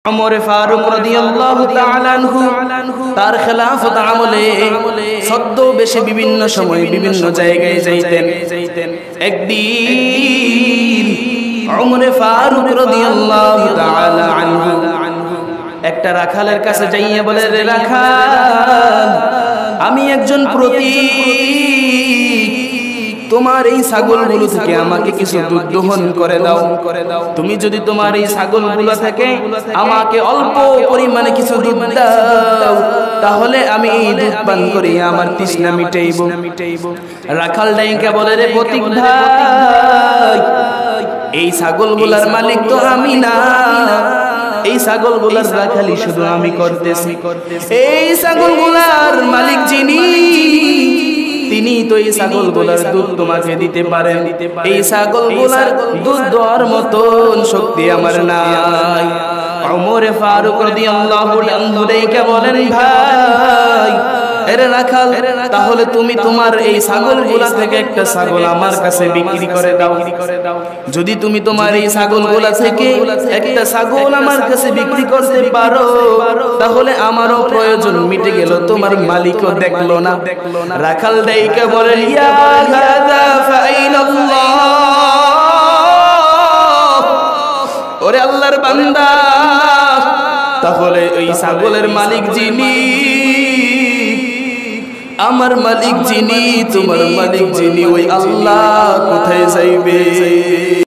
ওমর ফারুক রাদিয়াল্লাহু তাআলা আনহু তার খেলাফত আমলে সদ্য বেশে বিভিন্ন সময় বিভিন্ন জায়গায় যাইতেন। একদিন ওমর ফারুক রাদিয়াল্লাহু তাআলা আনহু একটা রাখালের কাছে যাইয়া বলে, রে রাখাল, আমি একজন প্রতীক, তোমার এই ছাগলগুলো থেকে আমাকে কিছু দুধ দহন করে দাও। তুমি যদি তোমার এই ছাগলগুলো থেকে আমাকে অল্প পরিমাণে কিছু দুধ দাও, তাহলে আমি এই দুধ পান করি আমার তৃষ্ণা মিটাইব। রাখাল ডাইকা বলে, রে প্রতীক ভাই, এই ছাগলগুলার মালিক তো আমি না, এই ছাগলগুলার রাখালি শুধু আমি করতেছি। এই ছাগলগুলার মালিক যিনি, তিনি তো এই ছাগলগুলার দুধ তোমাকে দিতে পারেন। এই ছাগলগুলার দুধ দেওয়ার মতন শক্তি আমার নাই। ওমর ফারুক রাদিয়াল্লাহু আনহু ডাইকা বলেন, ভাই, এরে রাখাল, তাহলে তুমি তোমার এই ছাগলগুলা থেকে একটা ছাগল আমার কাছে বিক্রি করে দাও। যদি তুমি তোমার এই ছাগলগুলা থেকে একটা ছাগল আমার কাছে বিক্রি করতে পারো, তাহলে আমারও প্রয়োজন মিটে গেল, তোমার মালিকও দেখলো না। রাখাল ডাইকা বলে, ইয়া হাদা ফাইনাল্লাহ, ওরে আল্লাহর বান্দা, তাহলে ওই ছাগলের মালিক যিনি, আমার মালিক যিনি, তোমার মালিক যিনি, ওই আল্লাহ কোথায় যাইবে?